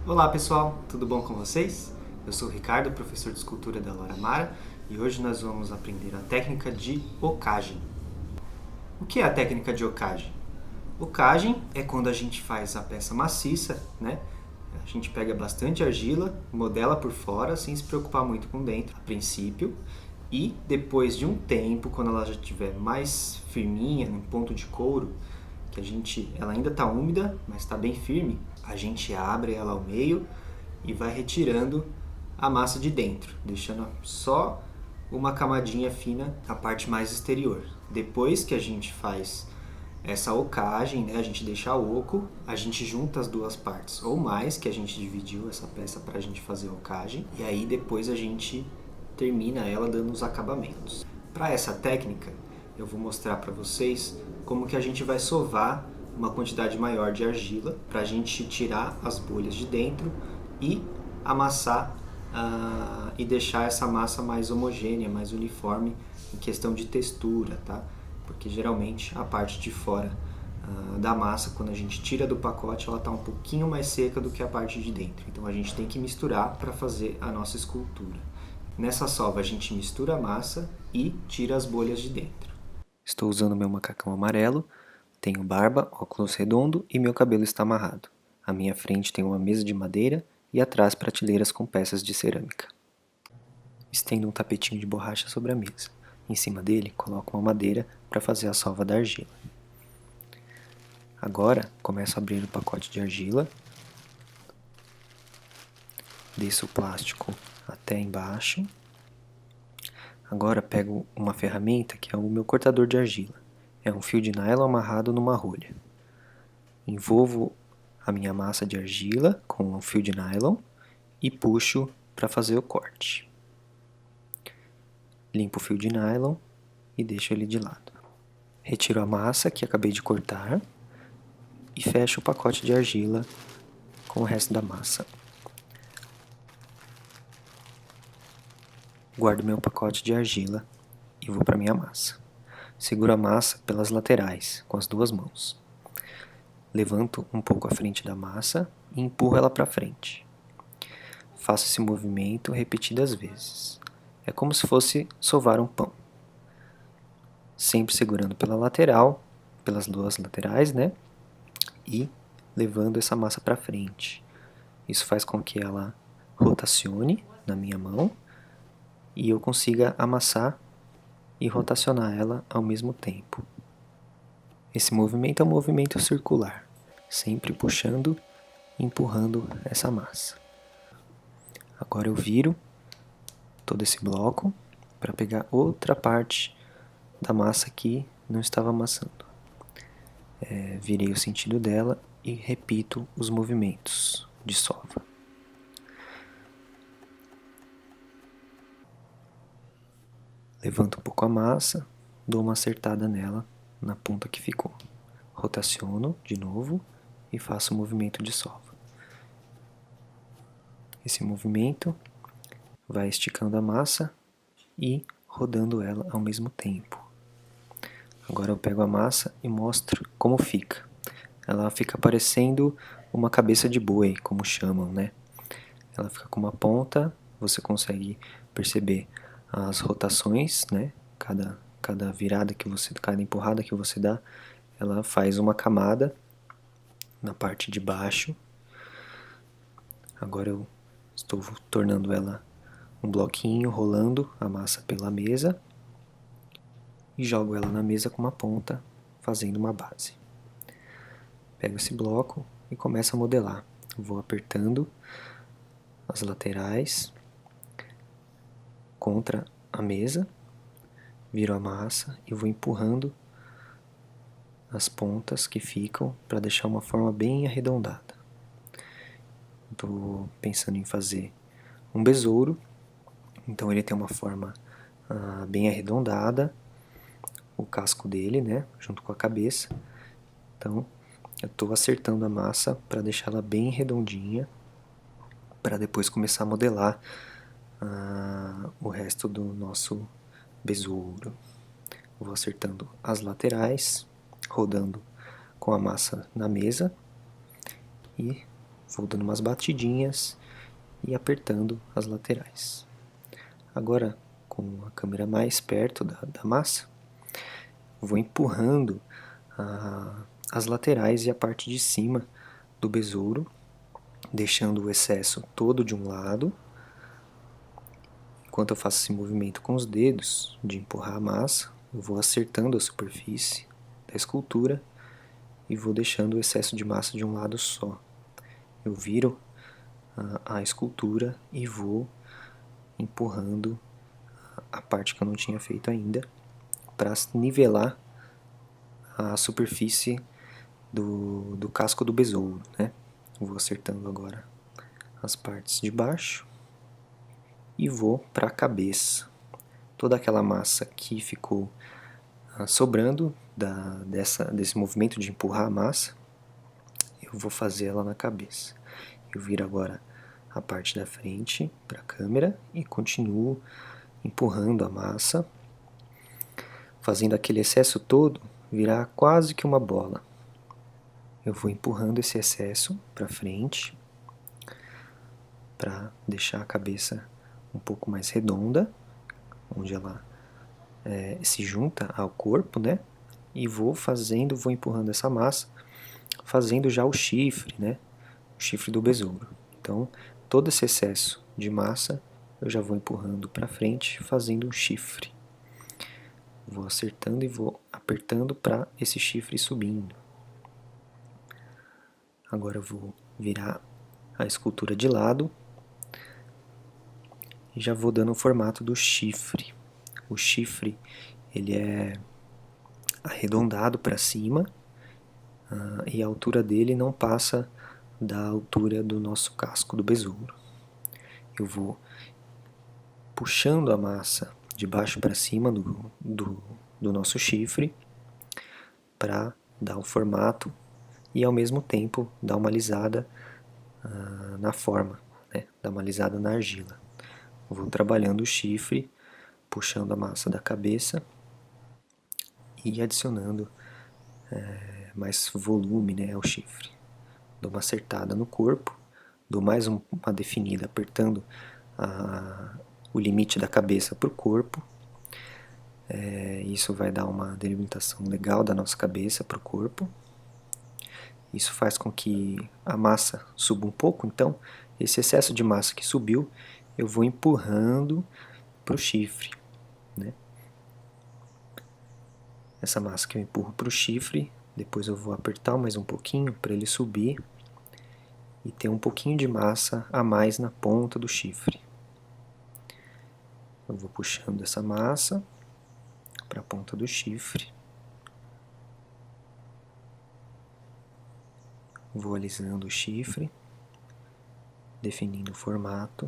Olá pessoal, tudo bom com vocês? Eu sou o Ricardo, professor de escultura da Laura Mara, e hoje nós vamos aprender a técnica de ocagem. O que é a técnica de ocagem? Ocagem é quando a gente faz a peça maciça, né? A gente pega bastante argila, modela por fora, sem se preocupar muito com dentro, a princípio, e depois de um tempo, quando ela já estiver mais firminha, no ponto de couro, ela ainda está úmida, mas está bem firme, a gente abre ela ao meio e vai retirando a massa de dentro, deixando só uma camadinha fina, a parte mais exterior. Depois que a gente faz essa ocagem, né, a gente deixa oco, a gente junta as duas partes ou mais, que a gente dividiu essa peça para a gente fazer a ocagem, e aí depois a gente termina ela dando os acabamentos. Para essa técnica, eu vou mostrar para vocês como que a gente vai sovar uma quantidade maior de argila para a gente tirar as bolhas de dentro e amassar e deixar essa massa mais homogênea, mais uniforme em questão de textura, tá? Porque geralmente a parte de fora da massa, quando a gente tira do pacote, ela está um pouquinho mais seca do que a parte de dentro. Então a gente tem que misturar para fazer a nossa escultura. Nessa sova a gente mistura a massa e tira as bolhas de dentro. Estou usando meu macacão amarelo, tenho barba, óculos redondo e meu cabelo está amarrado. À minha frente tem uma mesa de madeira e atrás prateleiras com peças de cerâmica. Estendo um tapetinho de borracha sobre a mesa. Em cima dele, coloco uma madeira para fazer a sova da argila. Agora, começo a abrir o pacote de argila. Desço o plástico até embaixo. Agora pego uma ferramenta que é o meu cortador de argila. É um fio de nylon amarrado numa rolha. Envolvo a minha massa de argila com um fio de nylon e puxo para fazer o corte. Limpo o fio de nylon e deixo ele de lado. Retiro a massa que acabei de cortar e fecho o pacote de argila com o resto da massa. Guardo meu pacote de argila e vou para minha massa. Seguro a massa pelas laterais com as duas mãos. Levanto um pouco a frente da massa e empurro ela para frente. Faço esse movimento repetidas vezes. É como se fosse sovar um pão. Sempre segurando pela lateral, pelas duas laterais, né? E levando essa massa para frente. Isso faz com que ela rotacione na minha mão e eu consiga amassar e rotacionar ela ao mesmo tempo. Esse movimento é um movimento circular, sempre puxando e empurrando essa massa. Agora eu viro todo esse bloco para pegar outra parte da massa que não estava amassando. Virei o sentido dela e repito os movimentos de sova. Levanto um pouco a massa, dou uma acertada nela na ponta que ficou. Rotaciono de novo e faço o movimento de sova. Esse movimento vai esticando a massa e rodando ela ao mesmo tempo. Agora eu pego a massa e mostro como fica. Ela fica parecendo uma cabeça de boi, como chamam, né? Ela fica com uma ponta, você consegue perceber as rotações, né? Cada virada que você, cada empurrada que você dá, ela faz uma camada na parte de baixo. Agora eu estou tornando ela um bloquinho, rolando a massa pela mesa e jogo ela na mesa com uma ponta, fazendo uma base. Pego esse bloco e começo a modelar. Vou apertando as laterais contra a mesa, viro a massa e vou empurrando as pontas que ficam para deixar uma forma bem arredondada. Estou pensando em fazer um besouro, então ele tem uma forma bem arredondada, o casco dele, né, junto com a cabeça. Então eu estou acertando a massa para deixar ela bem redondinha, para depois começar a modelar o resto do nosso besouro. Vou acertando as laterais, rodando com a massa na mesa e vou dando umas batidinhas e apertando as laterais. Agora, com a câmera mais perto da massa, vou empurrando as laterais e a parte de cima do besouro, deixando o excesso todo de um lado. Enquanto eu faço esse movimento com os dedos de empurrar a massa, eu vou acertando a superfície da escultura e vou deixando o excesso de massa de um lado só. Eu viro a escultura e vou empurrando a parte que eu não tinha feito ainda para nivelar a superfície do casco do besouro, né? Vou acertando agora as partes de baixo e vou para a cabeça. Toda aquela massa que ficou sobrando desse movimento de empurrar a massa, eu vou fazer ela na cabeça. Eu viro agora a parte da frente para a câmera e continuo empurrando a massa, fazendo aquele excesso todo virar quase que uma bola. Eu vou empurrando esse excesso para frente para deixar a cabeça um pouco mais redonda, onde ela se junta ao corpo, né? E vou empurrando essa massa, fazendo já o chifre, né? O chifre do besouro. Então, todo esse excesso de massa eu já vou empurrando para frente, fazendo um chifre. Vou acertando e vou apertando para esse chifre subindo. Agora eu vou virar a escultura de lado e já vou dando o formato do chifre. O chifre, ele é arredondado para cima e a altura dele não passa da altura do nosso casco do besouro. Eu vou puxando a massa de baixo para cima do nosso chifre para dar o formato e ao mesmo tempo dar uma alisada na forma, né? Dar uma alisada na argila. Vou trabalhando o chifre, puxando a massa da cabeça e adicionando mais volume, né, ao chifre. Dou uma acertada no corpo, dou mais uma definida apertando o limite da cabeça para o corpo. Isso vai dar uma delimitação legal da nossa cabeça para o corpo. Isso faz com que a massa suba um pouco, então esse excesso de massa que subiu eu vou empurrando para o chifre, né? Essa massa que eu empurro para o chifre, depois eu vou apertar mais um pouquinho para ele subir e ter um pouquinho de massa a mais na ponta do chifre. Eu vou puxando essa massa para a ponta do chifre. Vou alisando o chifre, definindo o formato.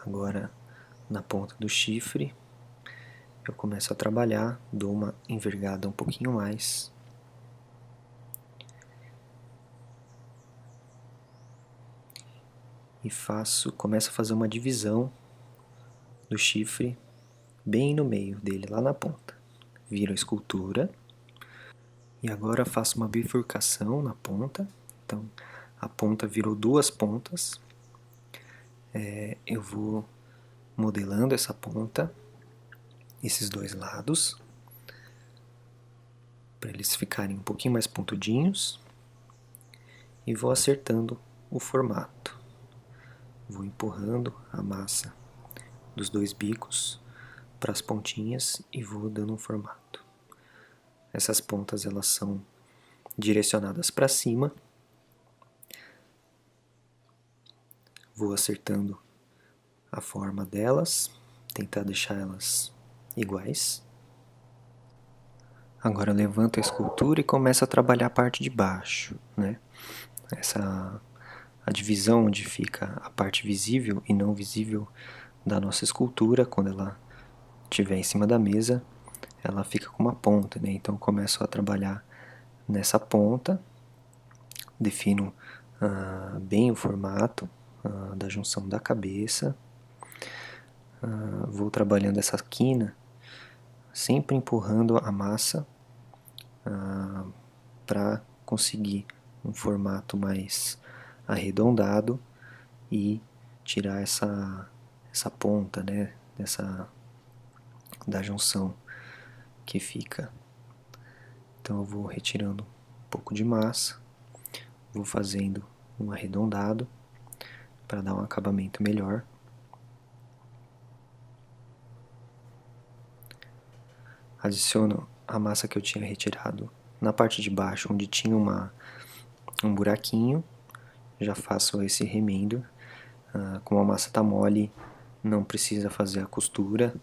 Agora, na ponta do chifre, eu começo a trabalhar, dou uma envergada um pouquinho mais. E começo a fazer uma divisão do chifre bem no meio dele, lá na ponta. Viro a escultura. E agora faço uma bifurcação na ponta. Então, a ponta virou duas pontas. Eu vou modelando essa ponta, esses dois lados, para eles ficarem um pouquinho mais pontudinhos. E vou acertando o formato. Vou empurrando a massa dos dois bicos para as pontinhas e vou dando um formato. Essas pontas elas são direcionadas para cima. Vou acertando a forma delas, tentar deixar elas iguais. Agora eu levanto a escultura e começo a trabalhar a parte de baixo, né? A divisão onde fica a parte visível e não visível da nossa escultura, quando ela estiver em cima da mesa, ela fica com uma ponta, né? Então eu começo a trabalhar nessa ponta, defino bem o formato da junção da cabeça, vou trabalhando essa quina, sempre empurrando a massa para conseguir um formato mais arredondado e tirar essa ponta, né, da junção que fica. Então eu vou retirando um pouco de massa, vou fazendo um arredondado para dar um acabamento melhor. Adiciono a massa que eu tinha retirado na parte de baixo, onde tinha um buraquinho. Já faço esse remendo. Como a massa está mole, não precisa fazer a costura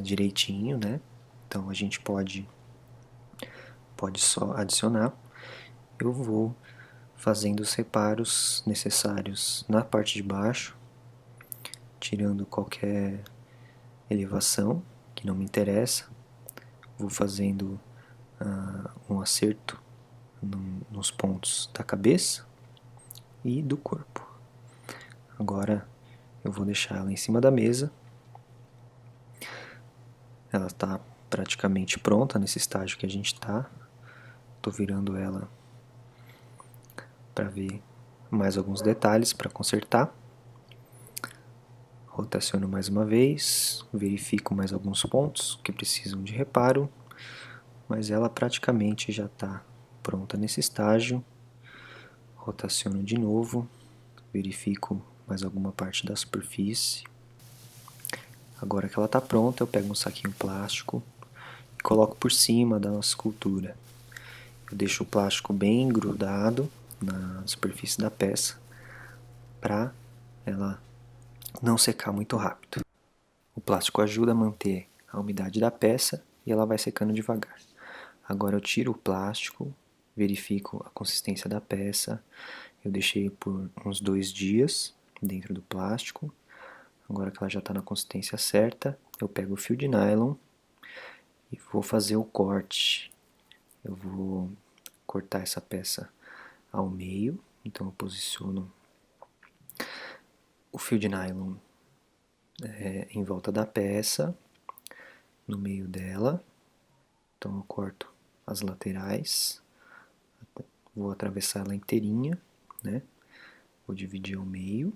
direitinho, né? Então a gente pode só adicionar. Eu vou fazendo os reparos necessários na parte de baixo, tirando qualquer elevação que não me interessa. Vou fazendo um acerto nos pontos da cabeça e do corpo. Agora eu vou deixar ela em cima da mesa. Ela está praticamente pronta nesse estágio que a gente está. Estou virando ela para ver mais alguns detalhes para consertar. Rotaciono mais uma vez, verifico mais alguns pontos que precisam de reparo, mas ela praticamente já está pronta nesse estágio. Rotaciono de novo, verifico mais alguma parte da superfície. Agora que ela está pronta, eu pego um saquinho plástico e coloco por cima da nossa escultura. Eu deixo o plástico bem grudado na superfície da peça para ela não secar muito rápido. O plástico ajuda a manter a umidade da peça e ela vai secando devagar. Agora eu tiro o plástico, verifico a consistência da peça. Eu deixei por uns 2 dias dentro do plástico. Agora que ela já está na consistência certa, eu pego o fio de nylon e vou fazer o corte. Eu vou cortar essa peça ao meio, então eu posiciono o fio de nylon em volta da peça, no meio dela. Então eu corto as laterais, vou atravessar ela inteirinha, né? Vou dividir ao meio.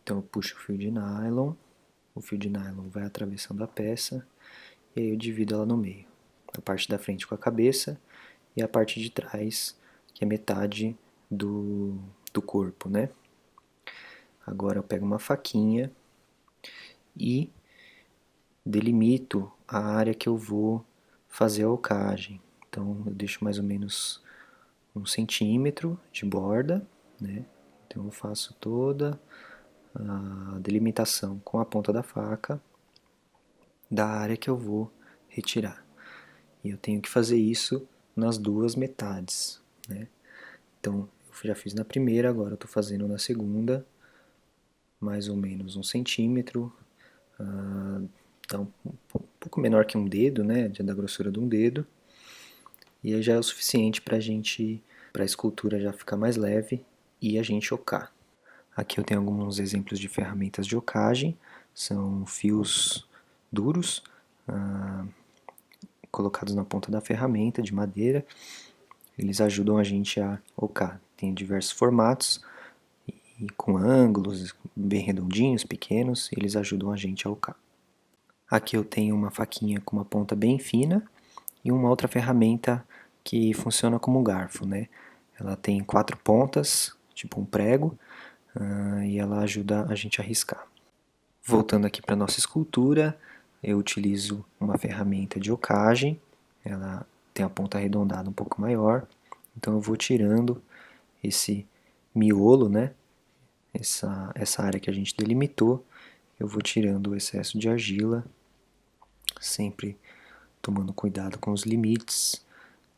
Então eu puxo o fio de nylon vai atravessando a peça e aí eu divido ela no meio. A parte da frente com a cabeça e a parte de trás, que é metade do corpo, né? Agora eu pego uma faquinha e delimito a área que eu vou fazer a alcagem. Então eu deixo mais ou menos 1 centímetro de borda, né? Então eu faço toda a delimitação com a ponta da faca da área que eu vou retirar. E eu tenho que fazer isso nas 2 metades, né? Então eu já fiz na primeira, agora eu estou fazendo na segunda, mais ou menos 1 centímetro, tá um pouco menor que um dedo, né? Da grossura de um dedo. E aí já é o suficiente para a escultura já ficar mais leve e a gente ocar. Aqui eu tenho alguns exemplos de ferramentas de ocagem, são fios duros, colocados na ponta da ferramenta de madeira. Eles ajudam a gente a ocar. Tem diversos formatos e com ângulos bem redondinhos, pequenos, eles ajudam a gente a ocar. Aqui eu tenho uma faquinha com uma ponta bem fina e uma outra ferramenta que funciona como garfo, né? Ela tem 4 pontas, tipo um prego, e ela ajuda a gente a riscar. Voltando aqui para nossa escultura, eu utilizo uma ferramenta de ocagem, ela tem a ponta arredondada um pouco maior, então eu vou tirando esse miolo, né? Essa área que a gente delimitou, eu vou tirando o excesso de argila, sempre tomando cuidado com os limites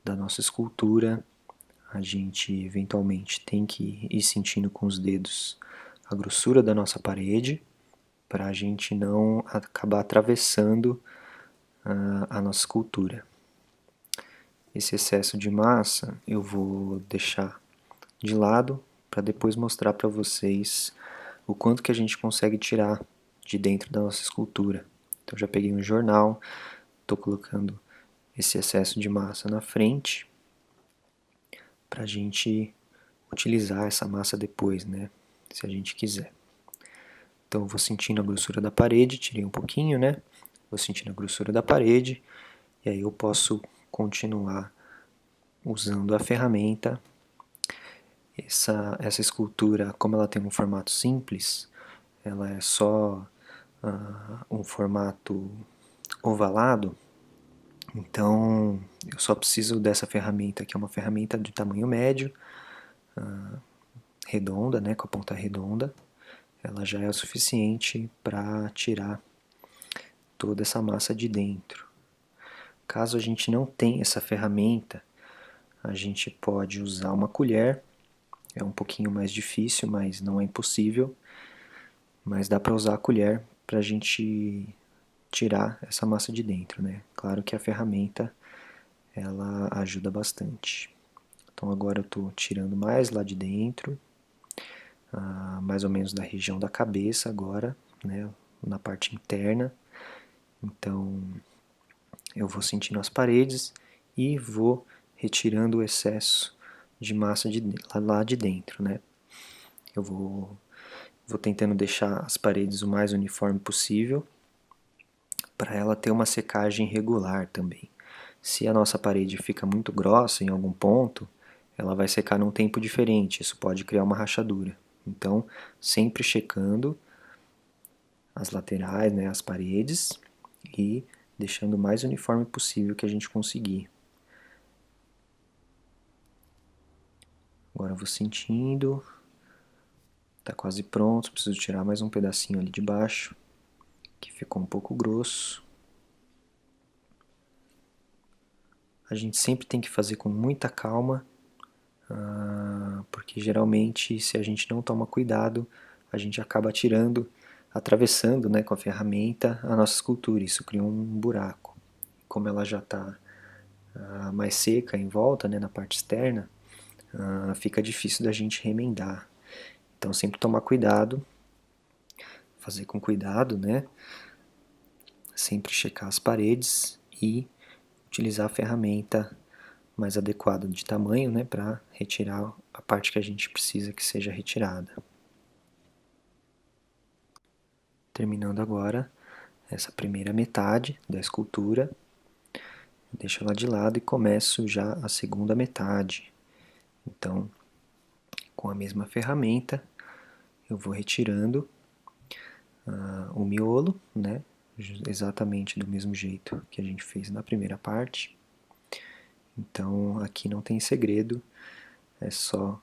da nossa escultura. A gente eventualmente tem que ir sentindo com os dedos a grossura da nossa parede para a gente não acabar atravessando a nossa escultura. Esse excesso de massa eu vou deixar de lado para depois mostrar para vocês o quanto que a gente consegue tirar de dentro da nossa escultura. Então já peguei um jornal, estou colocando esse excesso de massa na frente para a gente utilizar essa massa depois, né? Se a gente quiser. Então eu vou sentindo a grossura da parede, tirei um pouquinho, né? Vou sentindo a grossura da parede e aí eu posso continuar usando a ferramenta. Essa escultura, como ela tem um formato simples, ela é só um formato ovalado, então eu só preciso dessa ferramenta, que é uma ferramenta de tamanho médio, redonda, né, com a ponta redonda. Ela já é o suficiente para tirar toda essa massa de dentro. Caso a gente não tenha essa ferramenta, a gente pode usar uma colher. É um pouquinho mais difícil, mas não é impossível. Mas dá para usar a colher para a gente tirar essa massa de dentro, né? Claro que a ferramenta ela ajuda bastante. Então agora eu estou tirando mais lá de dentro, mais ou menos da região da cabeça agora, né? Na parte interna. Então eu vou sentindo as paredes e vou retirando o excesso de massa lá de dentro, né? Eu vou tentando deixar as paredes o mais uniforme possível para ela ter uma secagem regular também. Se a nossa parede fica muito grossa em algum ponto, ela vai secar num tempo diferente, isso pode criar uma rachadura. Então, sempre checando as laterais, né, as paredes e deixando o mais uniforme possível que a gente conseguir. Agora eu vou sentindo, tá quase pronto, preciso tirar mais um pedacinho ali de baixo, que ficou um pouco grosso. A gente sempre tem que fazer com muita calma, porque geralmente se a gente não toma cuidado, a gente acaba tirando, atravessando, né, com a ferramenta a nossa escultura, isso cria um buraco. Como ela já está mais seca em volta, né, na parte externa, fica difícil da gente remendar. Então sempre tomar cuidado, fazer com cuidado, né, sempre checar as paredes e utilizar a ferramenta mais adequada de tamanho, né, para retirar a parte que a gente precisa que seja retirada. Terminando agora essa primeira metade da escultura, deixo ela de lado e começo já a segunda metade. Então, com a mesma ferramenta, eu vou retirando o miolo, né, exatamente do mesmo jeito que a gente fez na primeira parte. Então, aqui não tem segredo, é só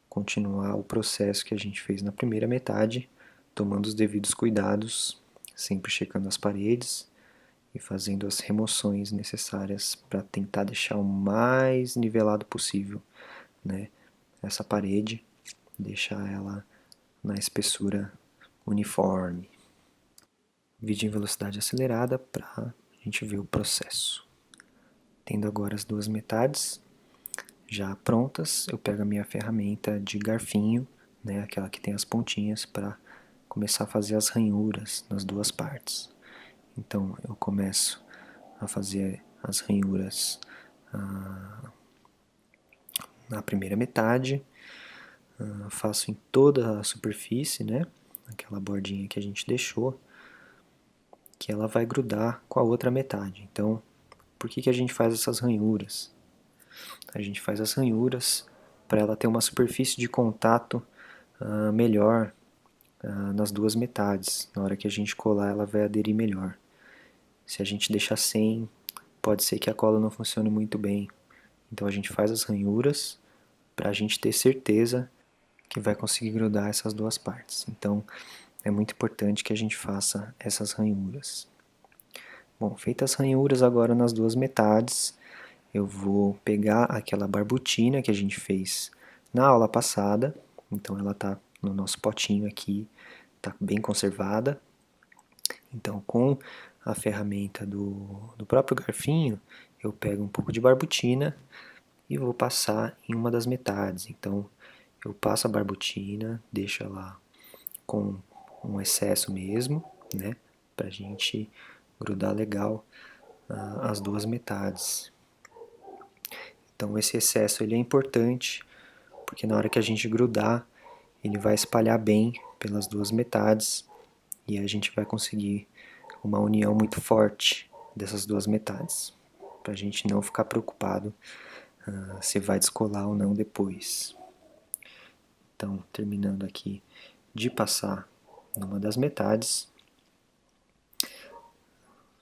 continuar o processo que a gente fez na primeira metade, tomando os devidos cuidados, sempre checando as paredes e fazendo as remoções necessárias para tentar deixar o mais nivelado possível, né, essa parede, deixar ela na espessura uniforme. Vídeo em velocidade acelerada para a gente ver o processo. Tendo agora as duas metades já prontas, eu pego a minha ferramenta de garfinho, né, aquela que tem as pontinhas, para começar a fazer as ranhuras nas duas partes. Então eu começo a fazer as ranhuras na primeira metade, faço em toda a superfície, né, aquela bordinha que a gente deixou, que ela vai grudar com a outra metade. Então, por que a gente faz essas ranhuras? A gente faz as ranhuras para ela ter uma superfície de contato melhor nas duas metades. Na hora que a gente colar, ela vai aderir melhor. Se a gente deixar sem, pode ser que a cola não funcione muito bem. Então a gente faz as ranhuras para a gente ter certeza que vai conseguir grudar essas duas partes. Então é muito importante que a gente faça essas ranhuras. Bom, feitas as ranhuras agora nas duas metades, eu vou pegar aquela barbutina que a gente fez na aula passada. Então ela está no nosso potinho aqui, está bem conservada. Então com a ferramenta do próprio garfinho, eu pego um pouco de barbutina e vou passar em uma das metades. Então eu passo a barbutina, deixo ela com um excesso mesmo, né, pra gente grudar legal as duas metades. Então esse excesso ele é importante, porque na hora que a gente grudar, ele vai espalhar bem pelas duas metades e a gente vai conseguir uma união muito forte dessas duas metades, para a gente não ficar preocupado se vai descolar ou não depois. Então, terminando aqui de passar numa das metades,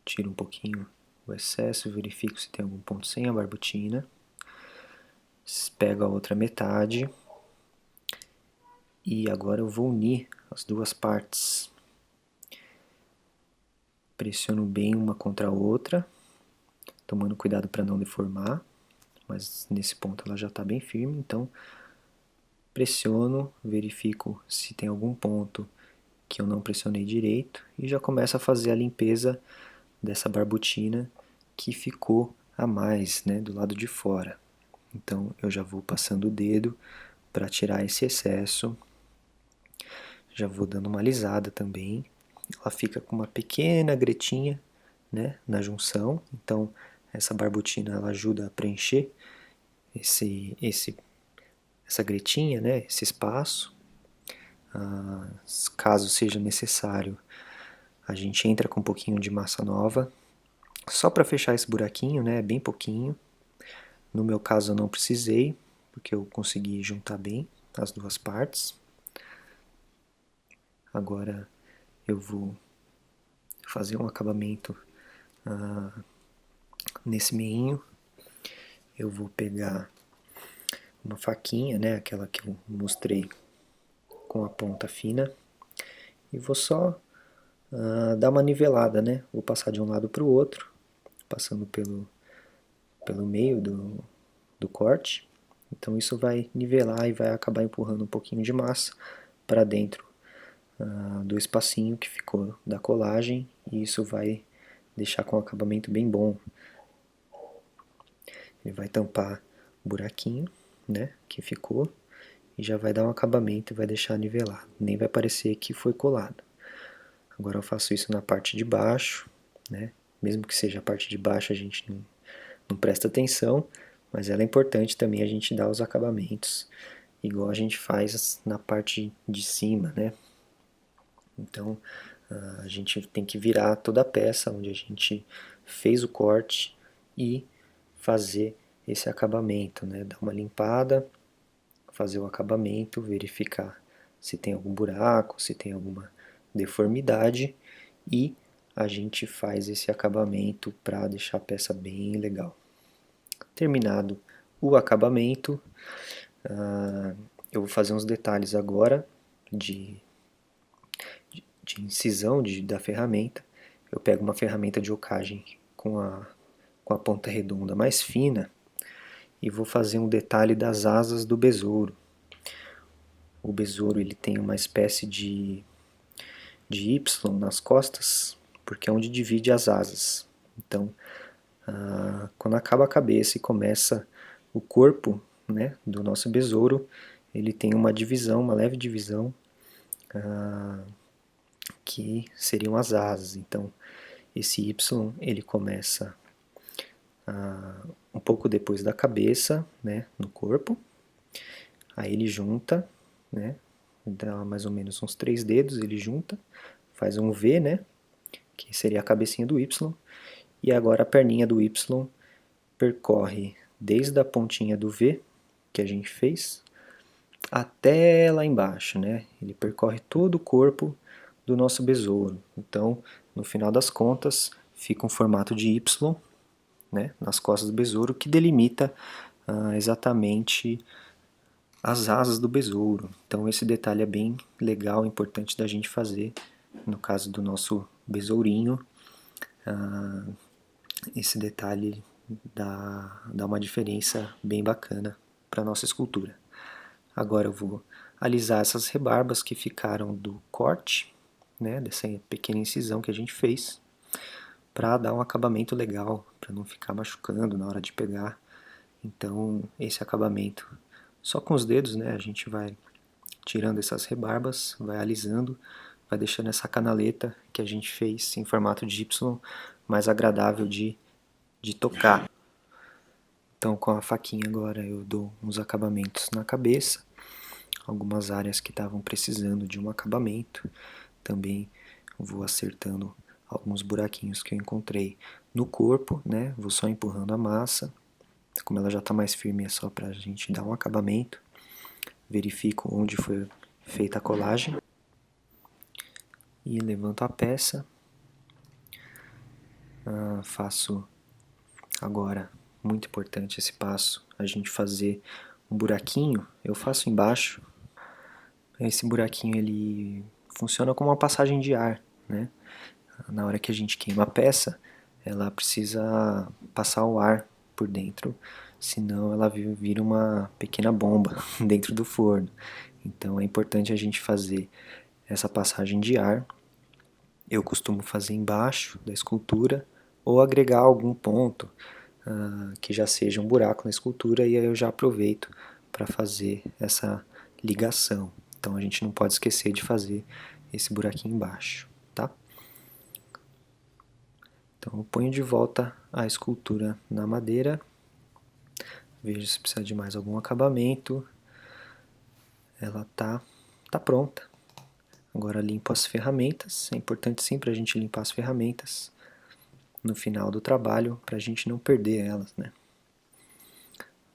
tiro um pouquinho o excesso, verifico se tem algum ponto sem a barbotina, pego a outra metade e agora eu vou unir as duas partes. Pressiono bem uma contra a outra, tomando cuidado para não deformar, mas nesse ponto ela já está bem firme, então pressiono, verifico se tem algum ponto que eu não pressionei direito e já começo a fazer a limpeza dessa barbotina que ficou a mais, né, do lado de fora. Então eu já vou passando o dedo para tirar esse excesso, já vou dando uma alisada também. Ela fica com uma pequena gretinha, né, na junção, então essa barbotina ela ajuda a preencher essa gretinha, né, esse espaço. Caso seja necessário, a gente entra com um pouquinho de massa nova, só para fechar esse buraquinho, né, bem pouquinho. No meu caso eu não precisei, porque eu consegui juntar bem as duas partes. Agora eu vou fazer um acabamento nesse meinho. Eu vou pegar uma faquinha, né, aquela que eu mostrei com a ponta fina, e vou só dar uma nivelada, né? Vou passar de um lado para o outro, passando pelo meio do corte. Então isso vai nivelar e vai acabar empurrando um pouquinho de massa para dentro do espacinho que ficou da colagem, e isso vai deixar com um acabamento bem bom. Ele vai tampar o buraquinho, né, que ficou, e já vai dar um acabamento e vai deixar nivelado. Nem vai parecer que foi colado. Agora eu faço isso na parte de baixo, né? Mesmo que seja a parte de baixo a gente não presta atenção, mas ela é importante também a gente dar os acabamentos, igual a gente faz na parte de cima, né? Então a gente tem que virar toda a peça onde a gente fez o corte e fazer esse acabamento, né? Dar uma limpada, fazer o acabamento, verificar se tem algum buraco, se tem alguma deformidade, e a gente faz esse acabamento para deixar a peça bem legal. Terminado o acabamento, eu vou fazer uns detalhes agora de incisão da ferramenta. Eu pego uma ferramenta de ocagem com a ponta redonda mais fina e vou fazer um detalhe das asas do besouro. O besouro ele tem uma espécie de Y nas costas, porque é onde divide as asas. Então, quando acaba a cabeça e começa o corpo, né, do nosso besouro, ele tem uma divisão, uma leve divisão, que seriam as asas. Então, esse Y ele começa um pouco depois da cabeça, né, no corpo. Aí ele junta, né, dá mais ou menos uns 3 dedos, ele junta, faz um V, né, que seria a cabecinha do Y, e agora a perninha do Y percorre desde a pontinha do V, que a gente fez, até lá embaixo, né, ele percorre todo o corpo do nosso besouro. Então, no final das contas, fica um formato de Y, né, nas costas do besouro, que delimita exatamente as asas do besouro. Então esse detalhe é bem legal, importante da gente fazer. No caso do nosso besourinho, esse detalhe dá uma diferença bem bacana para a nossa escultura. Agora eu vou alisar essas rebarbas que ficaram do corte, né, dessa pequena incisão que a gente fez, para dar um acabamento legal, para não ficar machucando na hora de pegar. Então esse acabamento, só com os dedos, né, a gente vai tirando essas rebarbas, vai alisando, vai deixando essa canaleta que a gente fez em formato de Y mais agradável de tocar. Então com a faquinha agora eu dou uns acabamentos na cabeça, algumas áreas que estavam precisando de um acabamento. Também vou acertando alguns buraquinhos que eu encontrei no corpo, né? Vou só empurrando a massa. Como ela já está mais firme, é só para a gente dar um acabamento. Verifico onde foi feita a colagem. E levanto a peça. Faço agora, muito importante esse passo, a gente fazer um buraquinho. Eu faço embaixo. Esse buraquinho ele funciona como uma passagem de ar, né? Na hora que a gente queima a peça, ela precisa passar o ar por dentro, senão ela vira uma pequena bomba dentro do forno. Então é importante a gente fazer essa passagem de ar. Eu costumo fazer embaixo da escultura ou agregar algum ponto que já seja um buraco na escultura, e aí eu já aproveito para fazer essa ligação. Então a gente não pode esquecer de fazer esse buraquinho embaixo, tá? Então eu ponho de volta a escultura na madeira, vejo se precisa de mais algum acabamento. Ela tá pronta. Agora limpo as ferramentas. É importante sempre a gente limpar as ferramentas no final do trabalho para a gente não perder elas, né?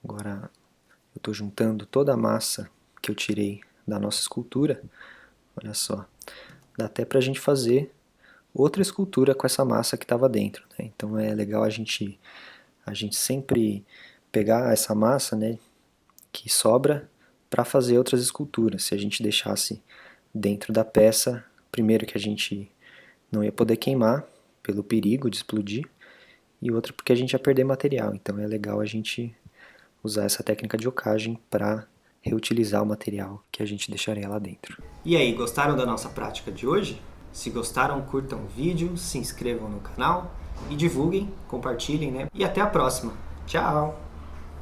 Agora eu estou juntando toda a massa que eu tirei da nossa escultura. Olha só, dá até para a gente fazer outra escultura com essa massa que estava dentro, né? Então é legal a gente sempre pegar essa massa, né, que sobra para fazer outras esculturas. Se a gente deixasse dentro da peça, primeiro que a gente não ia poder queimar pelo perigo de explodir, e outra porque a gente ia perder material. Então é legal a gente usar essa técnica de ocagem para reutilizar o material que a gente deixaria lá dentro. E aí, gostaram da nossa prática de hoje? Se gostaram, curtam o vídeo, se inscrevam no canal e divulguem, compartilhem, né? E até a próxima. Tchau!